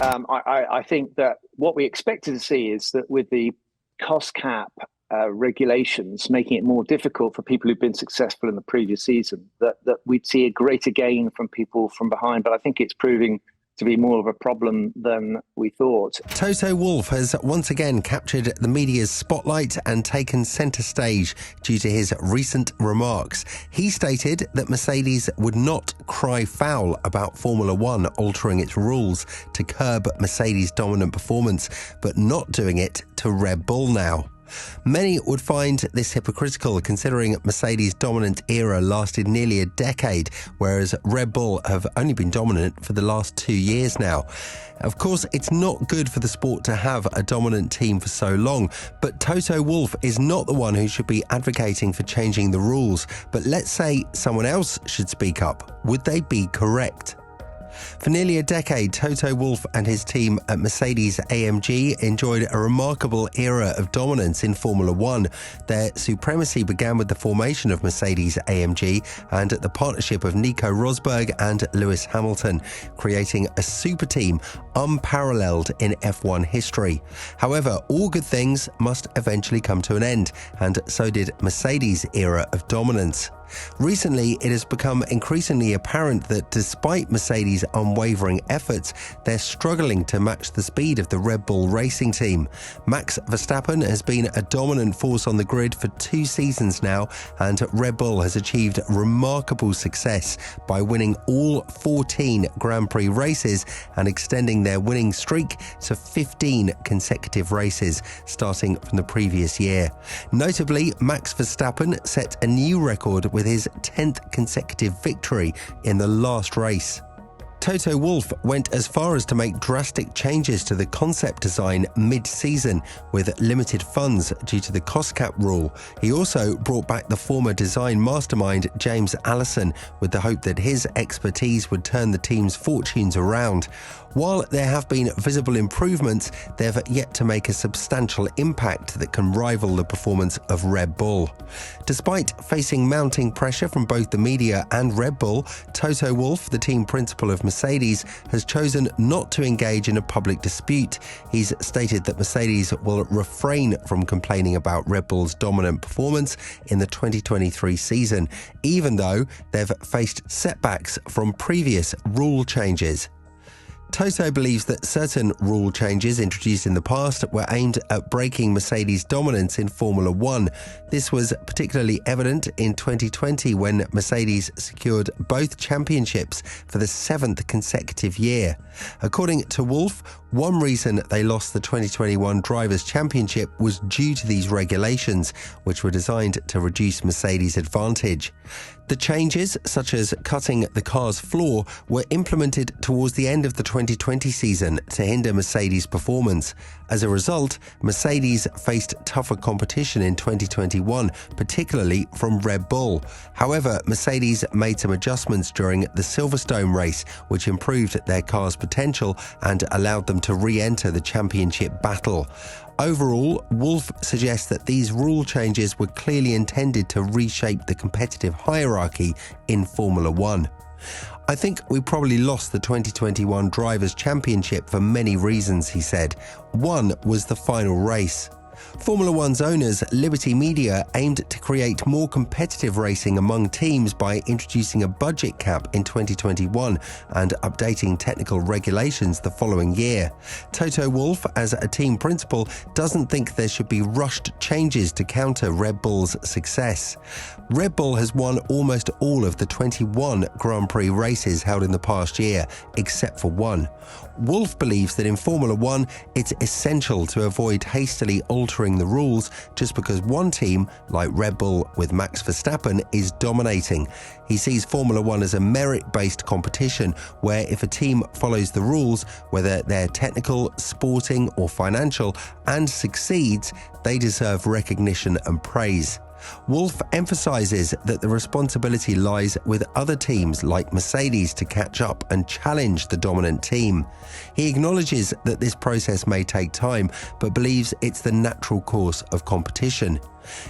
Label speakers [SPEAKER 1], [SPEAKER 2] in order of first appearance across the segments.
[SPEAKER 1] I think that what we expected to see is that with the cost cap regulations making it more difficult for people who've been successful in the previous season, that we'd see a greater gain from people from behind. But I think it's proving to be more of a problem than we thought.
[SPEAKER 2] Toto Wolff has once again captured the media's spotlight and taken centre stage due to his recent remarks. He stated that Mercedes would not cry foul about Formula One altering its rules to curb Mercedes' dominant performance, but not doing it to Red Bull now. Many would find this hypocritical, considering Mercedes' dominant era lasted nearly a decade, whereas Red Bull have only been dominant for the last 2 years now. Of course, it's not good for the sport to have a dominant team for so long, but Toto Wolff is not the one who should be advocating for changing the rules. But let's say someone else should speak up. Would they be correct? For nearly a decade, Toto Wolff and his team at Mercedes-AMG enjoyed a remarkable era of dominance in Formula One. Their supremacy began with the formation of Mercedes-AMG and the partnership of Nico Rosberg and Lewis Hamilton, creating a super team unparalleled in F1 history. However, all good things must eventually come to an end, and so did Mercedes' era of dominance. Recently, it has become increasingly apparent that despite Mercedes' unwavering efforts, they're struggling to match the speed of the Red Bull racing team. Max Verstappen has been a dominant force on the grid for 2 seasons now, and Red Bull has achieved remarkable success by winning all 14 Grand Prix races and extending their winning streak to 15 consecutive races, starting from the previous year. Notably, Max Verstappen set a new record with his 10th consecutive victory in the last race. Toto Wolff went as far as to make drastic changes to the concept design mid-season with limited funds due to the cost cap rule. He also brought back the former design mastermind James Allison with the hope that his expertise would turn the team's fortunes around. While there have been visible improvements, they've yet to make a substantial impact that can rival the performance of Red Bull. Despite facing mounting pressure from both the media and Red Bull, Toto Wolff, the team principal of Mercedes, has chosen not to engage in a public dispute. He's stated that Mercedes will refrain from complaining about Red Bull's dominant performance in the 2023 season, even though they've faced setbacks from previous rule changes. Toto believes that certain rule changes introduced in the past were aimed at breaking Mercedes' dominance in Formula One. This was particularly evident in 2020 when Mercedes secured both championships for the 7th consecutive year. According to Wolff, one reason they lost the 2021 Drivers' Championship was due to these regulations, which were designed to reduce Mercedes' advantage. The changes, such as cutting the car's floor, were implemented towards the end of the 2020 season to hinder Mercedes' performance. As a result, Mercedes faced tougher competition in 2021, particularly from Red Bull. However, Mercedes made some adjustments during the Silverstone race, which improved their car's potential and allowed them to re-enter the championship battle. Overall, Wolff suggests that these rule changes were clearly intended to reshape the competitive hierarchy in Formula One. I think we probably lost the 2021 Drivers' Championship for many reasons, he said. One was the final race. Formula One's owners, Liberty Media, aimed to create more competitive racing among teams by introducing a budget cap in 2021 and updating technical regulations the following year. Toto Wolff, as a team principal, doesn't think there should be rushed changes to counter Red Bull's success. Red Bull has won almost all of the 21 Grand Prix races held in the past year, except for one. Wolff believes that in Formula One, it's essential to avoid hastily altering the rules just because one team, like Red Bull with Max Verstappen, is dominating. He sees Formula One as a merit-based competition where if a team follows the rules, whether they're technical, sporting or financial, and succeeds, they deserve recognition and praise. Wolff emphasises that the responsibility lies with other teams like Mercedes to catch up and challenge the dominant team. He acknowledges that this process may take time, but believes it's the natural course of competition.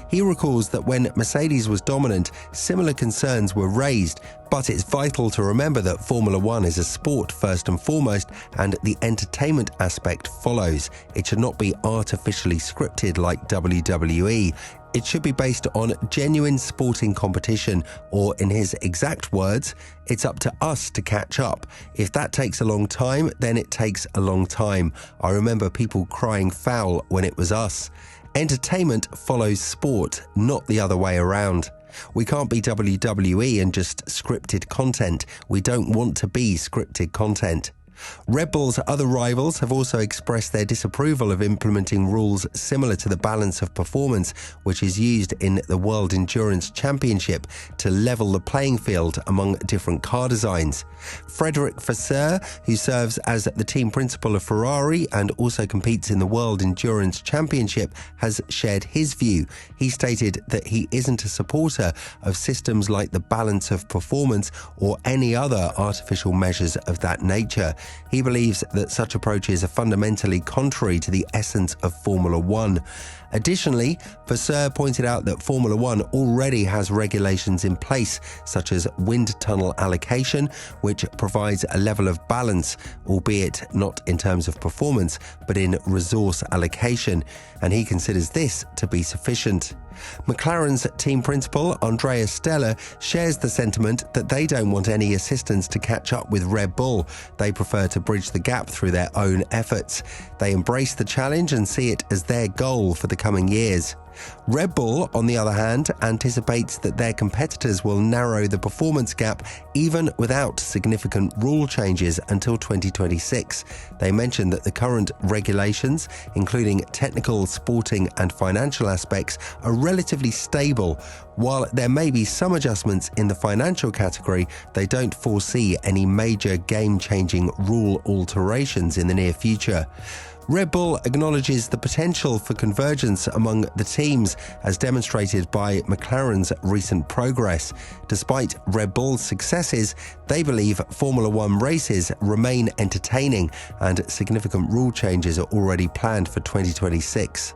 [SPEAKER 2] He recalls that when Mercedes was dominant, similar concerns were raised, but it's vital to remember that Formula One is a sport first and foremost, and the entertainment aspect follows. It should not be artificially scripted like WWE. It should be based on genuine sporting competition, or in his exact words, it's up to us to catch up. If that takes a long time, then it takes a long time. I remember people crying foul when it was us. Entertainment follows sport, not the other way around. We can't be WWE and just scripted content. We don't want to be scripted content. Red Bull's other rivals have also expressed their disapproval of implementing rules similar to the balance of performance, which is used in the World Endurance Championship to level the playing field among different car designs. Frederic Vasseur, who serves as the team principal of Ferrari and also competes in the World Endurance Championship, has shared his view. He stated that he isn't a supporter of systems like the balance of performance or any other artificial measures of that nature. He believes that such approaches are fundamentally contrary to the essence of Formula One. Additionally, Vasseur pointed out that Formula One already has regulations in place, such as wind tunnel allocation, which provides a level of balance, albeit not in terms of performance, but in resource allocation, and he considers this to be sufficient. McLaren's team principal, Andrea Stella, shares the sentiment that they don't want any assistance to catch up with Red Bull. They prefer to bridge the gap through their own efforts. They embrace the challenge and see it as their goal for the coming years. Red Bull, on the other hand, anticipates that their competitors will narrow the performance gap even without significant rule changes until 2026. They mentioned that the current regulations, including technical, sporting and financial aspects, are relatively stable. While there may be some adjustments in the financial category, they don't foresee any major game-changing rule alterations in the near future. Red Bull acknowledges the potential for convergence among the teams, as demonstrated by McLaren's recent progress. Despite Red Bull's successes, they believe Formula One races remain entertaining, and significant rule changes are already planned for 2026.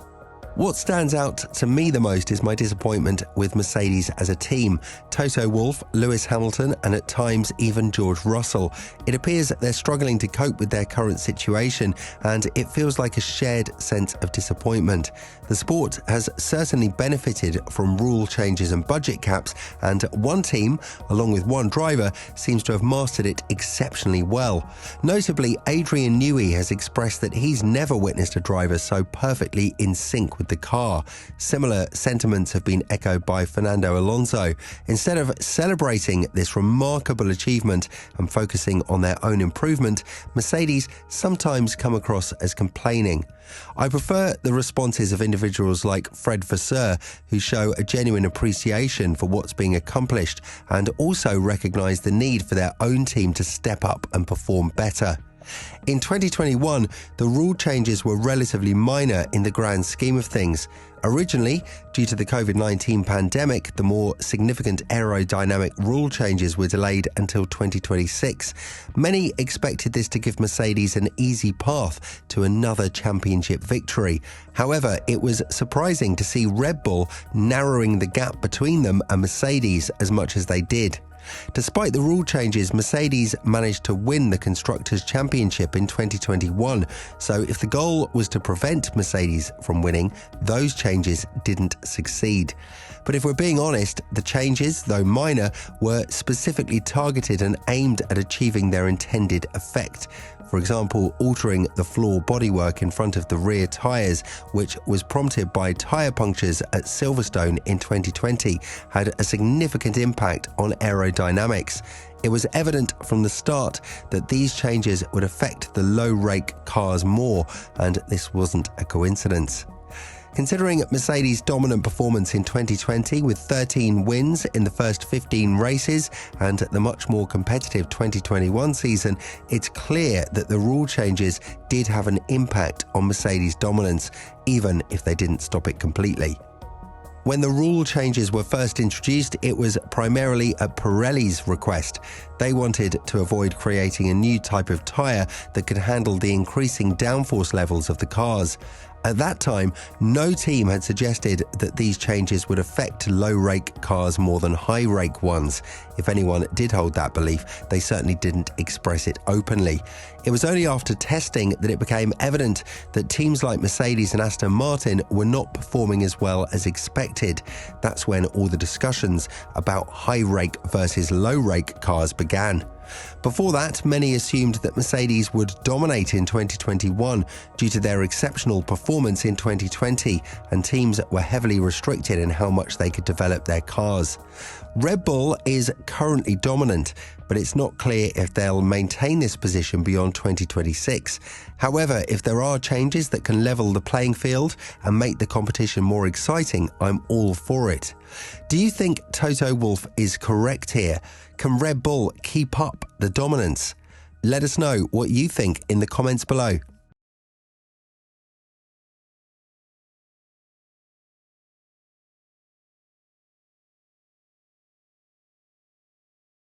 [SPEAKER 2] What stands out to me the most is my disappointment with Mercedes as a team. Toto Wolff, Lewis Hamilton, and at times even George Russell. It appears they're struggling to cope with their current situation, and it feels like a shared sense of disappointment. The sport has certainly benefited from rule changes and budget caps, and one team, along with one driver, seems to have mastered it exceptionally well. Notably, Adrian Newey has expressed that he's never witnessed a driver so perfectly in sync with the car. Similar sentiments have been echoed by Fernando Alonso. Instead of celebrating this remarkable achievement and focusing on their own improvement, Mercedes sometimes come across as complaining. I prefer the responses of individuals like Fred Vasseur, who show a genuine appreciation for what's being accomplished and also recognise the need for their own team to step up and perform better. In 2021, the rule changes were relatively minor in the grand scheme of things. Originally, due to the COVID-19 pandemic, the more significant aerodynamic rule changes were delayed until 2026. Many expected this to give Mercedes an easy path to another championship victory. However, it was surprising to see Red Bull narrowing the gap between them and Mercedes as much as they did. Despite the rule changes, Mercedes managed to win the Constructors' Championship in 2021, so if the goal was to prevent Mercedes from winning, those changes didn't succeed. But if we're being honest, the changes, though minor, were specifically targeted and aimed at achieving their intended effect. For example, altering the floor bodywork in front of the rear tyres, which was prompted by tyre punctures at Silverstone in 2020, had a significant impact on aerodynamics. It was evident from the start that these changes would affect the low-rake cars more, and this wasn't a coincidence. Considering Mercedes' dominant performance in 2020 with 13 wins in the first 15 races and the much more competitive 2021 season, it's clear that the rule changes did have an impact on Mercedes' dominance, even if they didn't stop it completely. When the rule changes were first introduced, it was primarily at Pirelli's request. They wanted to avoid creating a new type of tyre that could handle the increasing downforce levels of the cars. At that time, no team had suggested that these changes would affect low-rake cars more than high-rake ones. If anyone did hold that belief, they certainly didn't express it openly. It was only after testing that it became evident that teams like Mercedes and Aston Martin were not performing as well as expected. That's when all the discussions about high-rake versus low-rake cars began. Before that, many assumed that Mercedes would dominate in 2021 due to their exceptional performance in 2020, and teams were heavily restricted in how much they could develop their cars. Red Bull is currently dominant, but it's not clear if they'll maintain this position beyond 2026. However, if there are changes that can level the playing field and make the competition more exciting, I'm all for it. Do you think Toto Wolff is correct here? Can Red Bull keep up the dominance? Let us know what you think in the comments below.